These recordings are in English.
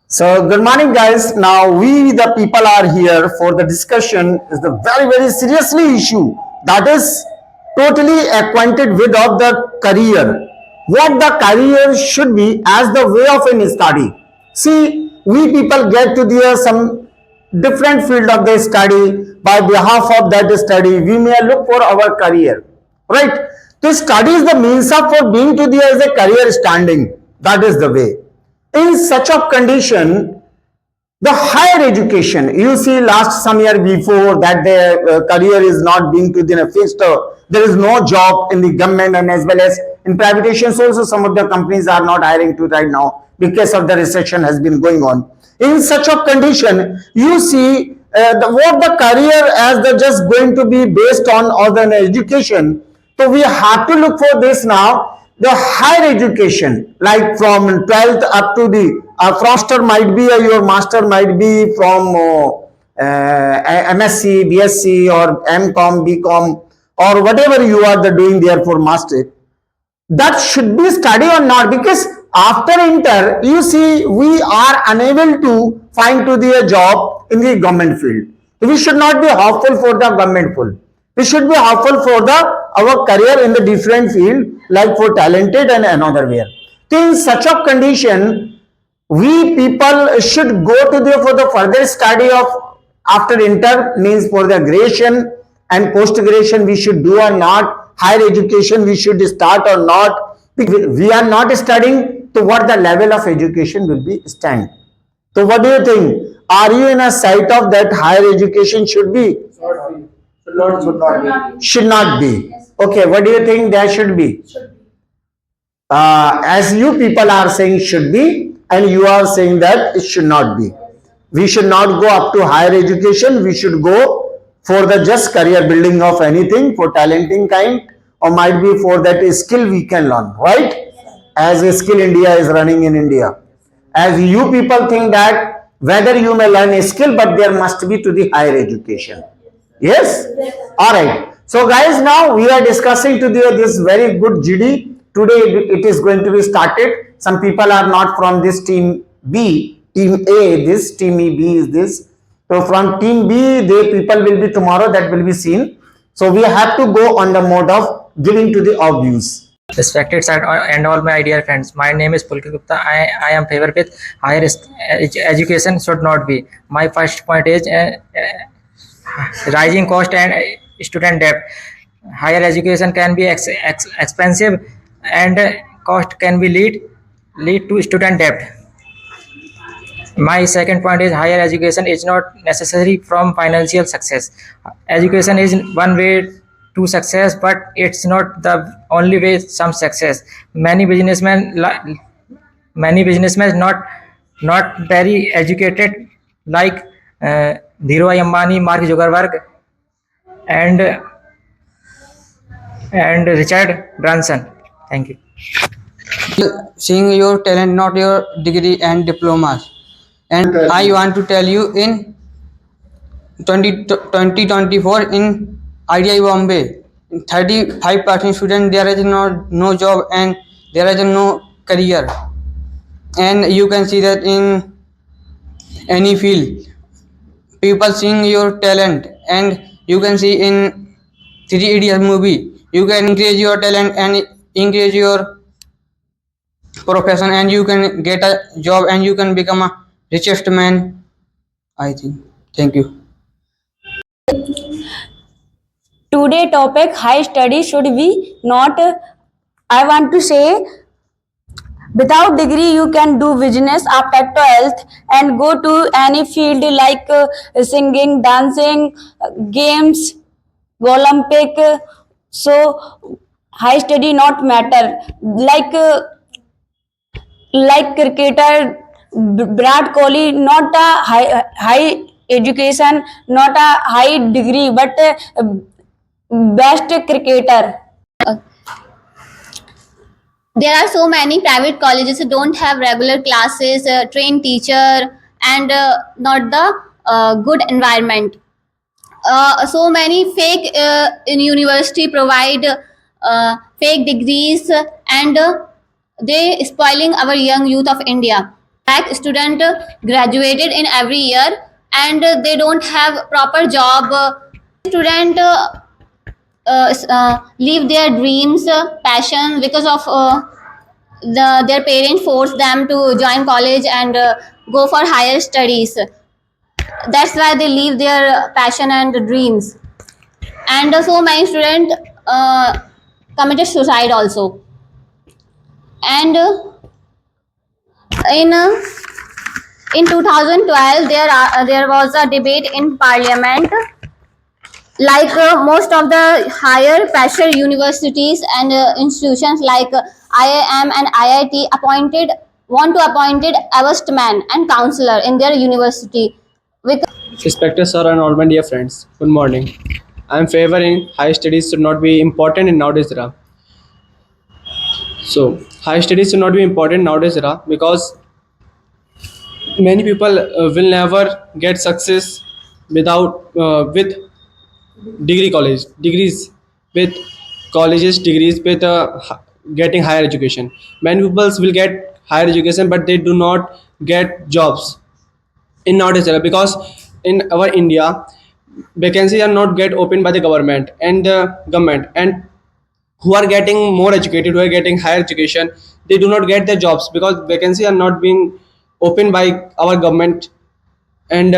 So good morning guys. Now we the people are here for the discussion is the very seriously issue that is totally acquainted with of the career. What the career should be as the way of in study. See, we people get to the some different field of the study. By behalf of that study, we may look for our career. Right? To study is the means of for being to the as a career standing. That is the way. In such a condition, the higher education, you see last some year before that the career is not being to the fixed, there is no job in the government and as well as in privatizations also some of the companies are not hiring to right now because of the recession has been going on. In such a condition, you see what the career as the just going to be based on other education. So we have to look for this now. The higher education, like from 12th up to the master might be your master might be from MSc, BSc or MCom, BCom or whatever you are doing there for master. That should be study or not, because after inter you see we are unable to find to the job in the government field. We should not be hopeful for the government field. We should be hopeful for the our career in the different field, like for talented and another way. So in such a condition, we people should go to the for the further study of after inter means for the graduation and post graduation we should do or not, higher education we should start or not. We are not studying to what the level of education will be stand. So what do you think? Are you in a sight of that higher education should be? Should not be. Okay, what do you think there should be? As you people are saying should be, and you are saying that it should not be. We should not go up to higher education. We should go for the just career building of anything, for talenting kind, or might be for that skill we can learn, right? As a skill India is running in India. As you people think that whether you may learn a skill, but there must be to the higher education. Yes? All right. So guys, now we are discussing to this very good GD. Today it is going to be started. Some people are not from this team B, team A, this team B is this. So from team B, the people will be tomorrow, that will be seen. So we have to go on the mode of giving to the obvious. Respected sir and all my dear friends, my name is Pulkit Gupta. I am favor with higher education should not be. My first point is rising cost and student debt. Higher education can be expensive and cost can be lead to student debt. My second point is higher education is not necessary from financial success. Education is one way to success, but it's not the only way some success. Many businessmen not very educated like Dhirubhai Ambani, Mark Zuckerberg, and Richard Branson. Thank you. Seeing your talent, not your degree and diplomas. And I want to tell you in 2024 in ITI Bombay, 35% student there is no job and there is no career. And you can see that in any field, people seeing your talent, and you can see in 3 Idiots movie, you can increase your talent and increase your profession, and you can get a job and you can become a richest man, I think. Thank you. Today topic high study should be not. I want to say without degree you can do business after 12th and go to any field like singing, dancing, games, Olympic. So high study not matter like cricketer Virat Kohli, not a high education, not a high degree, but best cricketer. There are so many private colleges who don't have regular classes, trained teacher, and not the good environment. So many fake in university provide fake degrees, and they spoiling our young youth of India. Like student graduated in every year and they don't have proper job. Student leave their dreams, passion because of their parents force them to join college and go for higher studies. That's why they leave their passion and dreams. And so many students committed suicide also. And in uh, in 2012 there was a debate in parliament, like most of the higher pressure universities and institutions like IIM and IIT want to appointed avostman and counselor in their university. Respected sir and all my dear friends, good morning. I am favoring high studies should not be important in nowadays era. So high studies should not be important nowadays era because many people will never get success without with degrees with colleges degrees with getting higher education. Many people will get higher education but they do not get jobs in nowadays era because in our India vacancies are not get opened by the government and who are getting more educated, who are getting higher education, they do not get their jobs because vacancies are not being opened by our government. And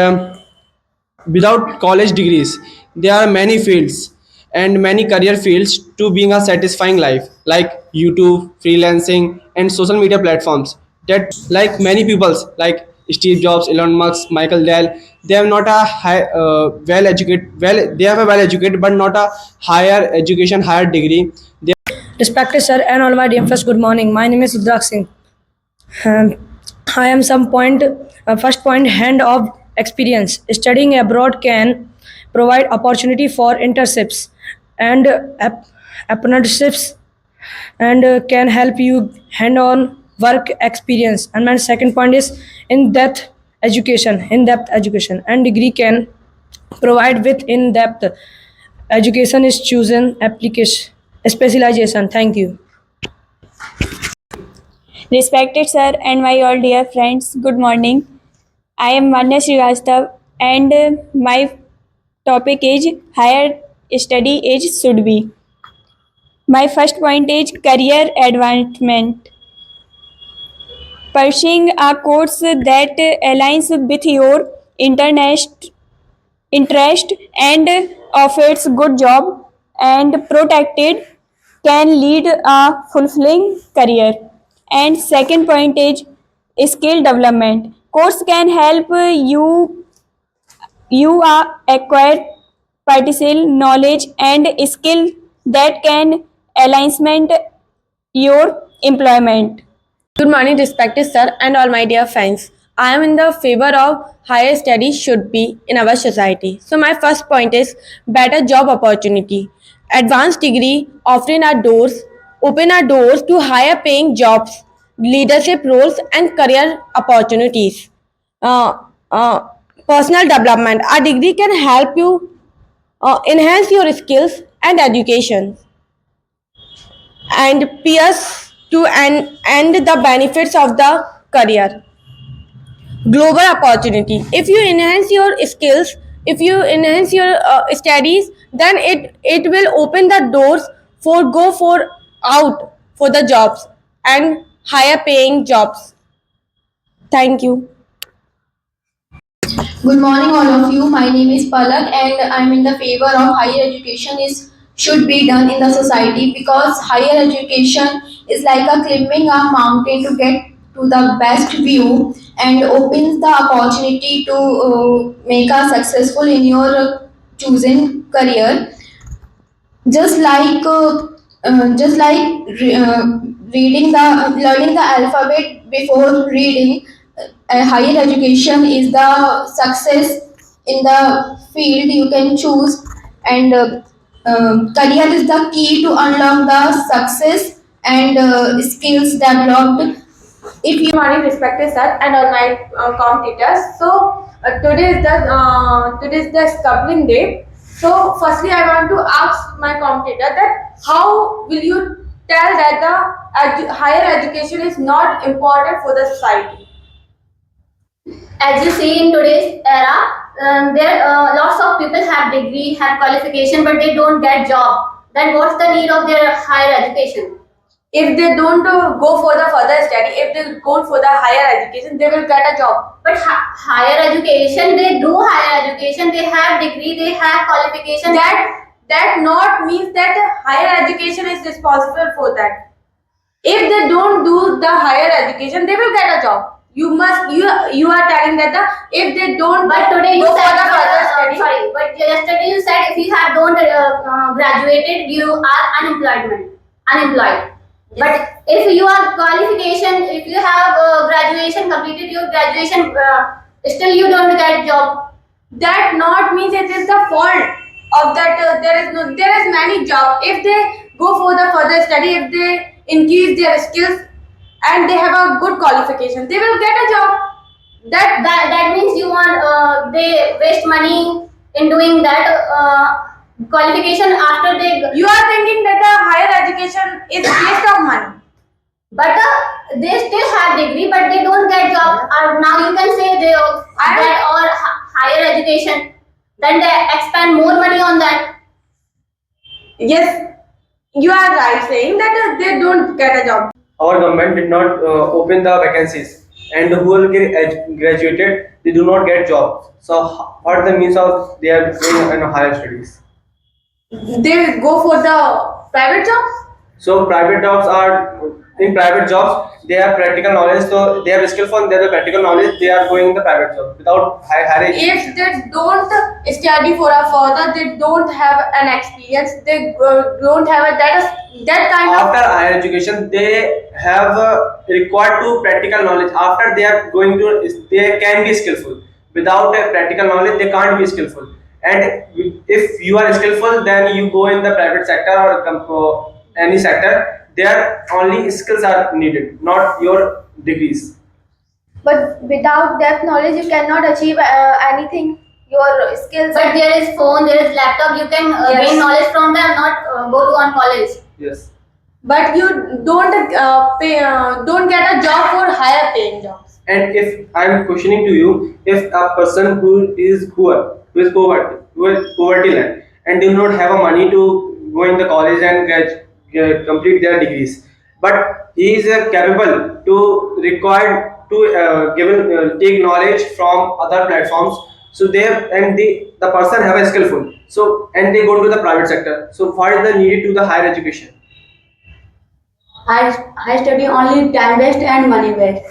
without college degrees there are many fields and many career fields to being a satisfying life, like YouTube, freelancing and social media platforms that, like many peoples like Steve Jobs, Elon Musk, Michael Dell, they have not a high they have a well educated but not a higher education, higher degree. They Respected sir and all my dear friends, good morning. My name is Rudrak Singh. Um, I am first point hand of experience. Studying abroad can provide opportunity for internships and apprenticeships and can help you hand-on work experience. And my second point is in-depth education and degree can provide with in-depth education is chosen application specialization. Thank you. Respected sir and my all dear friends, good morning. I am Vanya Srivastav and my topic is higher study age should be. My first point is career advancement. Pursuing a course that aligns with your interest and offers good job and protected can lead a fulfilling career. And second point is skill development. Course can help you acquire partial knowledge and skill that can alignment your employment. Good morning, respected sir and all my dear friends. I am in the favor of higher studies should be in our society. So my first point is better job opportunity. Advanced degree open our doors to higher paying jobs, leadership roles and career opportunities. Uh, uh, Personal development. A degree can help you enhance your skills and education and peers to and the benefits of the career. Global opportunity. If you enhance your skills, if you enhance your studies, then it will open the doors for go for out for the jobs and higher paying jobs. Thank you. Good morning, all of you. My name is Palak, and I'm in the favor of higher education is should be done in the society because higher education is like a climbing a mountain to get to the best view and opens the opportunity to make us successful in your chosen career. Just like reading the learning the alphabet before reading, higher education is the success in the field you can choose, and career is the key to unlock the success and skills developed. If you Good morning, respected sir and all my competitors. So today is the coupling day. So firstly, I want to ask my competitor that how will you tell that the higher education is not important for the society? As you see in today's era, there lots of people have degree, have qualification, but they don't get job. Then what's the need of their higher education? If they don't go for the further study, if they go for the higher education, they will get a job. But higher education, they do higher education, they have degree, they have qualification. That not means that higher education is responsible for that. If they don't do the higher education, they will get a job. You are telling that if they don't But today you go said, for the further study, sorry, but yesterday you said if you have don't graduated, you are unemployed. But if you are qualification, if you have graduation, completed your graduation, still you don't get job. that not means it is the fault of that. There is many job. If they go for the further study, if they increase their skills and they have a good qualification, they will get a job. That means you want they waste money in doing that qualification after they. You are thinking that the higher education is waste of money. But they still have degree, but they don't get job. Or now you can say they get or higher education. Then they expend more money on that. Yes, you are right saying that they don't get a job. Our government did not open the vacancies, and who will get graduated, they do not get jobs. So what the means of they are going in higher studies? They go for the private jobs. So private jobs are in private jobs they have practical knowledge, so they have skillful, they have the practical knowledge, they are going in the private job without higher education. If they don't study for a further, they don't have an experience. They don't have that kind of. After higher education they have required to practical knowledge. After they are going to, they can be skillful. Without a practical knowledge they can't be skillful. And if you are skillful, then you go in the private sector or any sector. There only skills are needed, not your degrees. But without that knowledge, you cannot achieve anything. Your skills. But there is phone, there is laptop. You can Yes. gain knowledge from them, not go to on college. Yes. But you don't don't get a job for higher paying jobs. And if I'm questioning to you, if a person who is poor, who is poverty line, and do not have a money to go in the college and complete their degrees, but he is capable to required to take knowledge from other platforms. So they have, and the person have a skillful. So and they go to the private sector. So what is the need to the higher education? High study only time waste and money waste.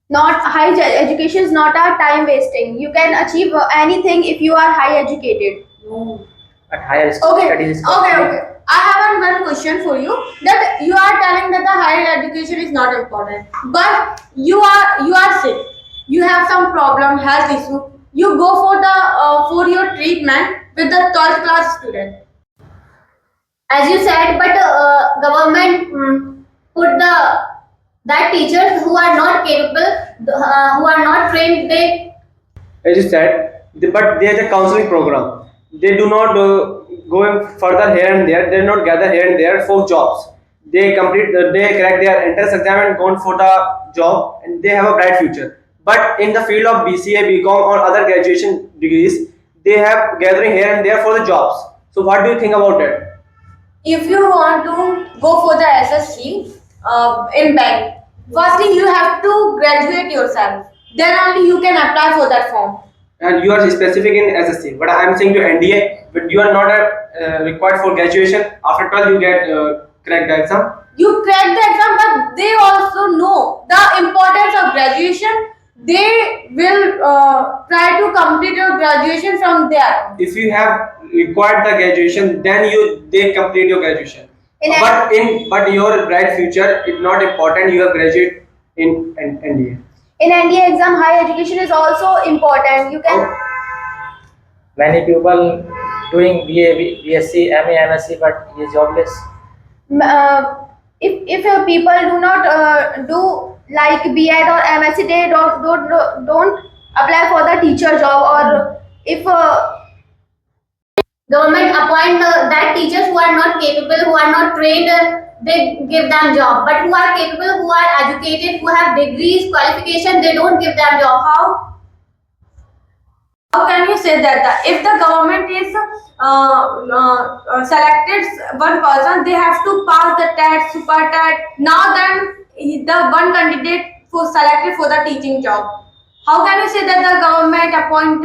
Not high education is not a time wasting. You can achieve anything if you are high educated. But higher Okay. studies is Okay. I have one question for you. That you are telling that the higher education is not important, but you are sick. You have some problem, health issue. You go for your treatment with the 12th class student. As you said, but government put that teachers who are not capable, who are not trained, they. As you said, but there is a counseling program. They do not go further here and there. They do not gather here and there for jobs. They they crack their entrance exam and go for the job, and they have a bright future. But in the field of BCA, BCom, or other graduation degrees, they have gathering here and there for the jobs. So what do you think about that? If you want to go for the SSC in bank, firstly you have to graduate yourself. Then only you can apply for that form. And you are specific in SSC, but I am saying to NDA, but you are not required for graduation. After 12, you get crack the exam. You crack the exam, but they also know the importance of graduation. They will try to complete your graduation from there. If you have required the graduation, then they complete your graduation. In But your bright future is not important. You have graduate in NDA. In NDA exam, higher education is also important. You can. many people doing BA, BSc, MA, MSc, but he is jobless. If people do not do like B.Ed or MSc, they don't apply for the teacher job, or if Government appoint that teachers who are not capable, who are not trained, they give them job. But who are capable, who are educated, who have degrees, qualification, they don't give them job. How can you say that if the government is selected one person, they have to pass the TET, super TET. Now then, the one candidate who selected for the teaching job. How can you say that the government appoint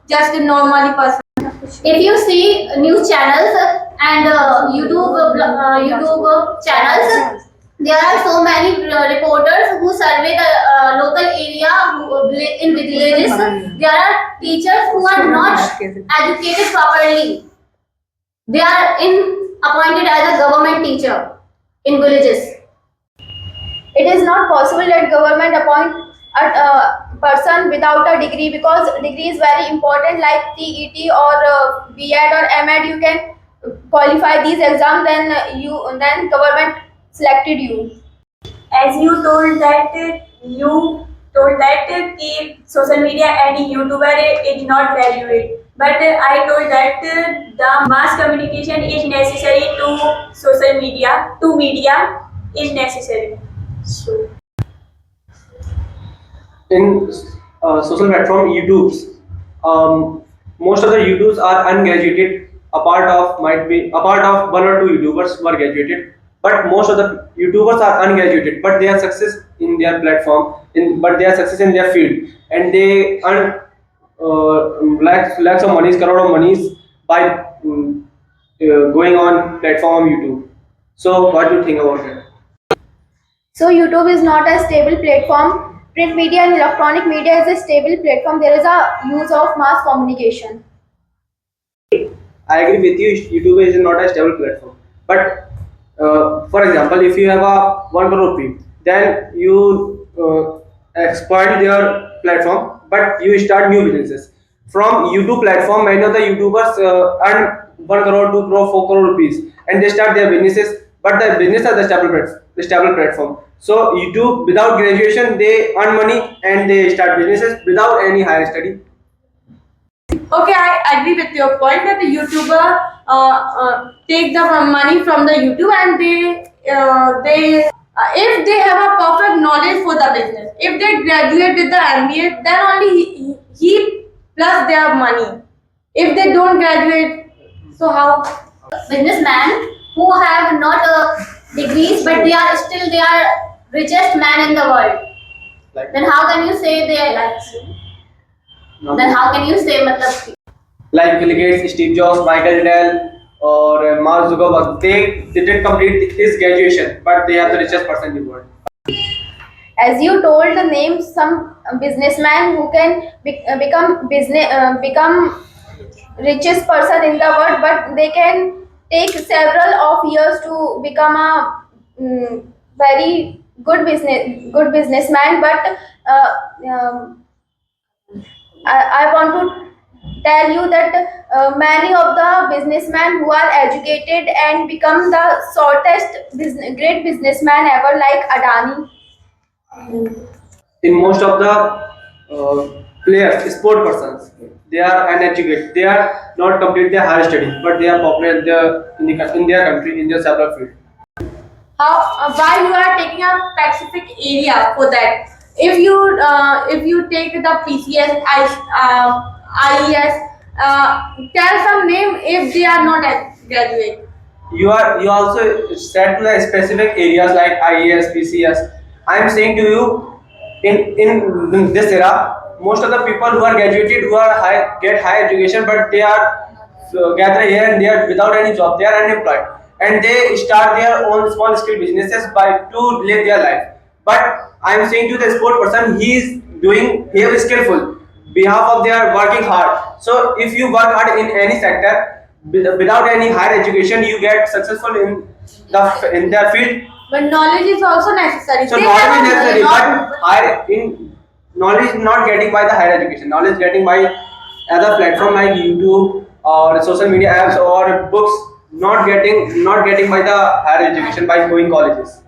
just a normally person? If you see news channels and YouTube channels, there are so many reporters who survey the local area in villages. There are teachers who are not educated properly. They are appointed as a government teacher in villages. It is not possible that government appoint a person without a degree, because degree is very important, like TET or B.Ed or M.Ed. You can qualify these exams, then government selected you. As you told that कि social media and YouTuber is not graduate, but I told that the mass communication is necessary to social media, to media is necessary. So in social platform YouTube's, most of the YouTubers are ungraduated. Apart of one or two YouTubers who are graduated, but most of the YouTubers are ungraduated. But they are success in their platform, but they are success in their field, and they earn lakhs of monies, crore of monies by going on platform YouTube. So, what do you think about it? So YouTube is not a stable platform. Print media and electronic media is a stable platform. There is a use of mass communication. I agree with you. YouTube is not a stable platform. But for example, if you have a 1 crore rupee, then you exploit their platform, but you start new businesses. From YouTube platform, many of the YouTubers earn 1 crore, 2 crore, 4 crore rupees, and they start their businesses. But the business are the stable platform. So YouTube, without graduation, they earn money and they start businesses without any higher study. Okay, I agree with your point that the YouTuber take the money from the YouTube, and they if they have a perfect knowledge for the business, if they graduate with the MBA, then only he plus their money. If they don't graduate, so how? Businessmen who have not degrees, but they are richest man in the world. Like, Then how can you say they are like? Then how can you say matlab? like Bill Gates, Steve Jobs, Michael Dell, or Mark Zuckerberg, they didn't complete his graduation, but they are the richest person in the world. As you told, name some businessman who can become richest person in the world, but they can take several of years to become a very good businessman. But I want to tell you that many of the businessmen who are educated and become the shortest great businessman ever, like Adani. In most of the players, sport persons, they are uneducated. They are not complete their higher study, but they are popular in their country, in their several field. Why you are taking a specific area for that? If you take the PCS, IES, tell some name if they are not graduate. You also set to the specific areas like IES, PCS. I am saying to you, in this era, most of the people who are graduated, who are get higher education, but they are gather here and there without any job. They are unemployed, and they start their own small scale businesses to live their life. But I am saying to the sport person, he is skillful behalf of their working hard. So if you work hard in any sector without any higher education, you get successful in their field. But knowledge is also necessary. So knowledge is necessary, but knowledge is not getting by the higher education. Knowledge is getting by other platform like YouTube or social media apps or books. Not getting by the higher education by going colleges.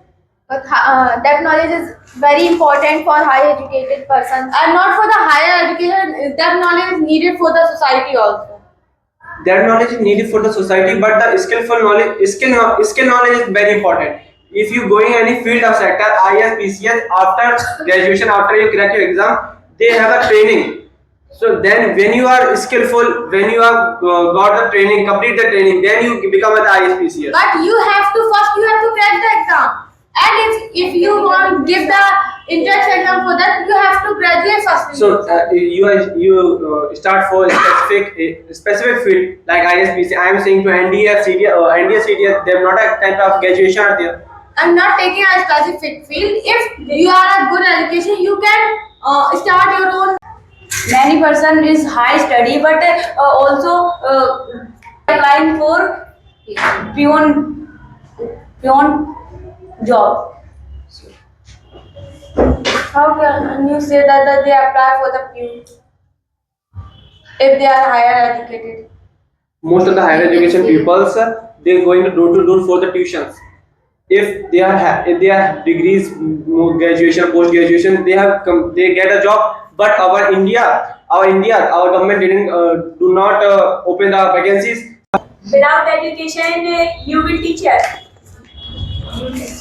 But that knowledge is very important for high educated persons, and not for the higher education. That knowledge is needed for the society also. That knowledge is needed for the society, but the skill knowledge is very important. if you going any field of sector, IS, PCS, after graduation, after you crack your exam, they have a training. So then when you are skillful, when you have got the training, complete the training, then you become an ISPCS. But you have to crack the exam. And if you want to give the entrance exam for that, you have to graduate first. So you start for specific field like ISPC. I am saying to NDA, CDA, CDA, they have not a type of graduation are there. I'm not taking a specific field. If you are a good education, you can start your own. Many person is high study but also applying for peon job. How can you say that they apply for the peon if they are higher educated? Most of the higher education pupils, they are going to door for the tuitions. If they are degrees, graduation, post graduation, they get a job. But our government do not open the vacancies. Without education, you will teach us.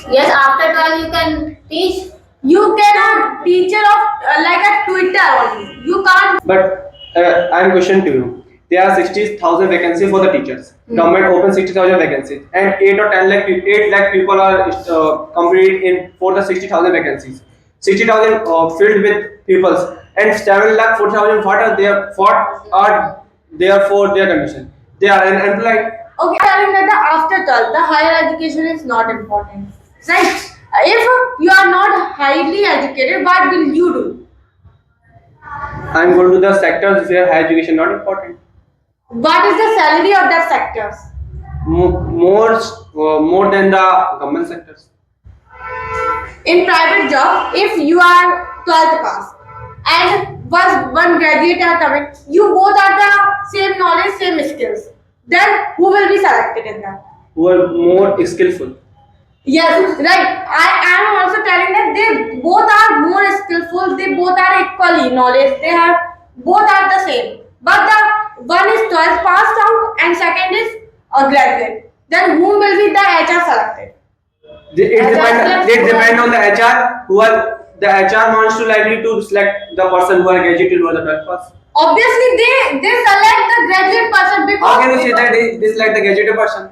Yes, after 12 you can teach. You can a teacher of like a Twitter only. You can't. But I am question to you. There are 60,000 vacancies for the teachers. Government opens 60,000 vacancies, and 8 lakh people are complete in for the 60,000 vacancies. 60,000 filled with pupils, and 7,40,000 what are there for their condition. They are unemployed. Okay, telling that after 12, the higher education is not important. Right? If you are not highly educated, what will you do? I am going to the sectors where higher education not important. What is the salary of that sectors? More than the government sectors. In private job, if you are 12th pass and one graduate are coming, you both are the same knowledge, same skills. Then who will be selected in that? Who are more skillful. Yes, right. I am also telling that they both are more skillful. They both are equally knowledge. Both are the same. But the one is 12th passed out and second is a graduate. Then whom will be the HR selected? It depends on the HR. The HR wants to likely to select the person who are graduated or the 12th pass. Obviously, they select the graduate person because. How can you say that they select the graduated person?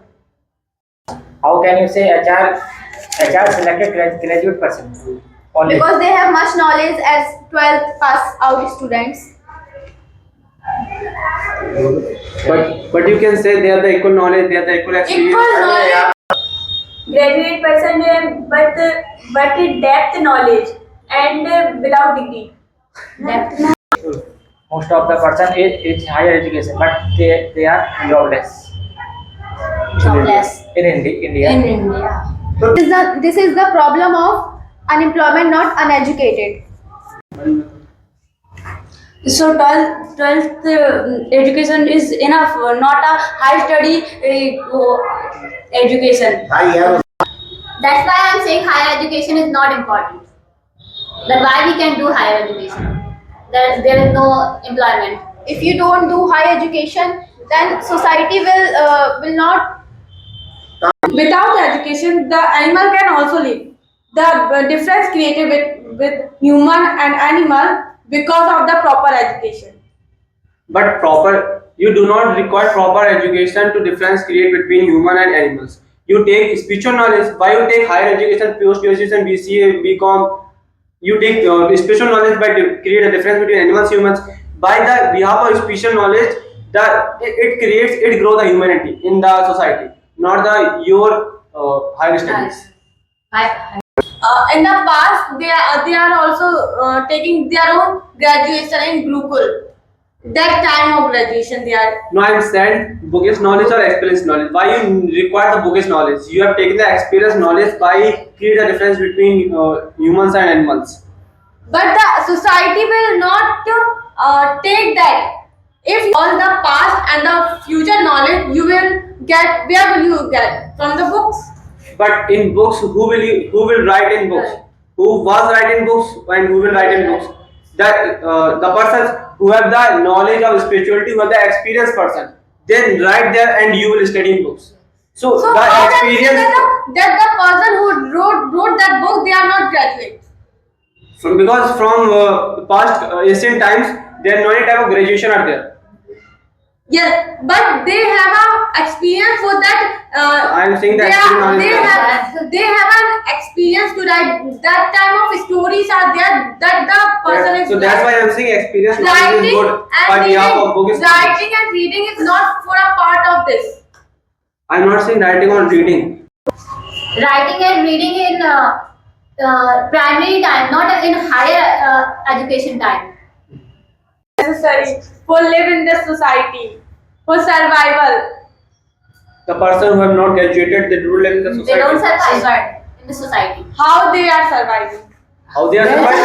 How can you say HR selected graduate person? Only. Because they have much knowledge as 12th pass out students. But you can say they are the equal knowledge, they are the equal experience. Equal knowledge. Graduate person, but depth knowledge and without degree. Most of the person is higher education, but they are jobless. Jobless. In India. In India. This is the problem of unemployment, not uneducated. So 12th education is enough, not a high study education. That's why I'm saying higher education is not important. That's why we can do higher education. There is no employment. If you don't do high education, then society will not. Without education, the animal can also live. The difference created with human and animal because of the proper education. But you do not require proper education to difference create between human and animals. You take spiritual knowledge. Why you take higher education, post-graduation, BCA, BCom? You take spiritual knowledge by create a difference between animals and humans. By the behalf of spiritual knowledge, it grows the humanity in the society, not your higher studies. In the past, they are also taking their own graduation in Gurukul. That time of graduation, they are. No, I am saying bookish knowledge or experience knowledge. Why you require the bookish knowledge? You have taken the experience knowledge by create the difference between humans and animals. But the society will not take that. If all the past and the future knowledge you will get, where will you get? From the books. But in books, who will write in books? Who was writing books and who will write in books? The persons who have the knowledge of spirituality, who have the experienced person, then write there and you will study in books. So the how experience. that the person who wrote that book, they are not graduates? Because from past ancient times, there are many type of graduation are there. Yes, but they have a experience for that. I am saying that they have an experience to write that type of stories are there that the person is. So that's why I am saying experience knowledge is good. But behalf of book is Writing and reading is not for a part of this. I am not saying writing or reading. Writing and reading in primary time, not in higher education time. Necessary for live in this society, for survival. The person who have not graduated, they do live in the society. They don't survive in the society. How they are surviving? How they are surviving?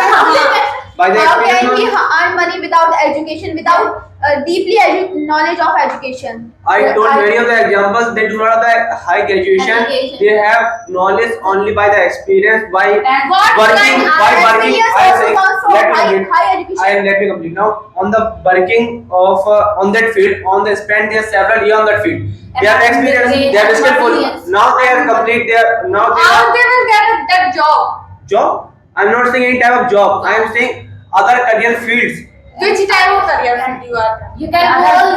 By the How experience. can we earn money without education, without deeply knowledge of education? I told many of the examples, they do not have the high graduation. Education. They have knowledge only by the experience, by And working, by working. I am saying, let me complete. high education. Let me complete now. On the working of on that field, on the spend their several years on that field. They have experience, they are skillful. Now they have complete their now they How have they will get that job? job. I am not saying any type of job. I am saying other career fields. Which type of career field you are? You can hold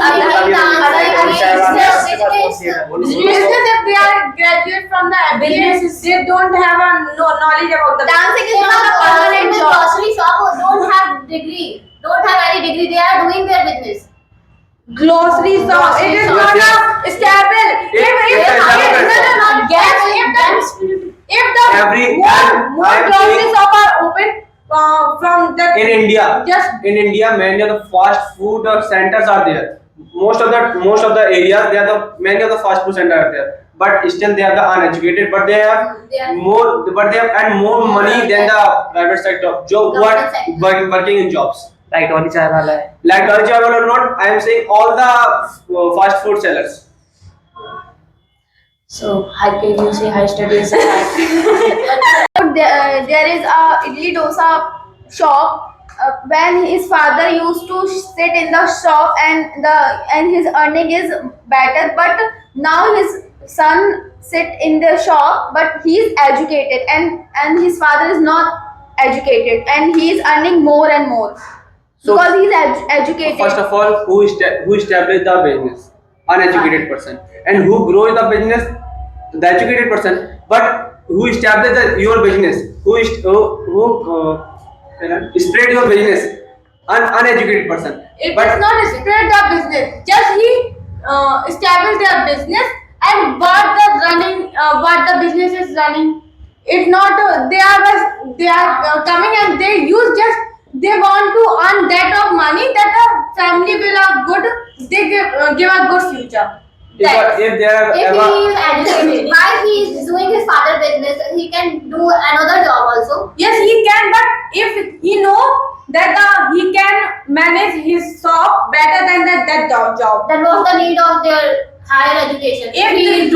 Business, if they are graduate from the MBA, they don't have a knowledge about the dancing is not a permanent job. Grocery shop don't have degree, don't have any degree. They are doing their business. Grocery shop, it is not a stable. If the more grocery shop are open from the In India, just in India, many of the fast food centers are there. Most of the areas, they are the many of the fast food centers are there. But still, they are the uneducated. But they have more. But they have and more money than the private sector job who are working in jobs. Like Dolly Chai Wala hai. Like Dolly Chai Wala or not, I am saying all the fast food sellers. So, how can you say high studies? there is a idli dosa shop. When his father used to sit in the shop and his earning is better, but now his son sit in the shop, but he is educated and his father is not educated and he is earning more and more So, because he is educated. First of all, who established the business? Uneducated person. And who grows the business? The educated person. But who established your business? Who spread your business? Uneducated person. It But is not spread the business. Just he established their business and what the business is running. It's not they are coming and they want to earn that of money that the family will have good. They give a good future. if they are If he ever is educated, while he is doing his father business, he can do another job also. Yes, he can, but if he know that he can manage his shop better than that job. That was the need of their higher education. If he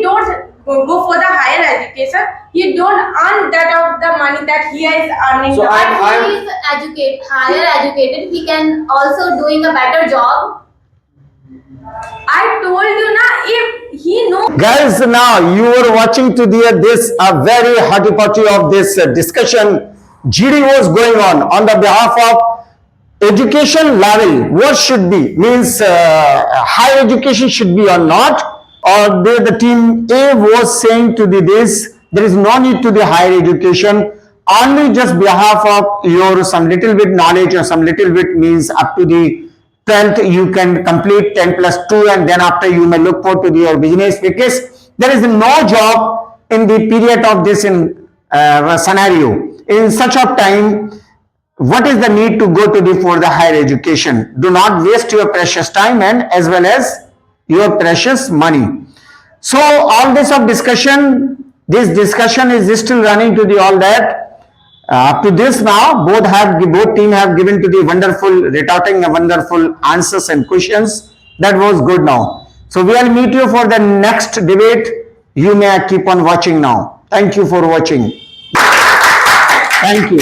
don't go for the higher education, he don't earn that of the money that he is earning. So If he is higher educated, he can also doing a better job. I told you na, if he know. Guys, now you are watching to this a very hotty potty of this discussion. GD was going on the behalf of education level. What should be means higher education should be or not, or the team A was saying to this there is no need to the higher education, only just behalf of your some little bit knowledge or some little bit means up to the 12th you can complete 10 plus 2 and then after you may look for to your business, because there is no job in the period of this scenario. In such a time, what is the need to go to for the higher education? Do not waste your precious time and as well as your precious money. So all this of discussion, this discussion is still running to the all that. Up to this now, both team have given to the wonderful retorting, wonderful answers and questions. That was good now. So we will meet you for the next debate. You may keep on watching now. Thank you for watching. Thank you.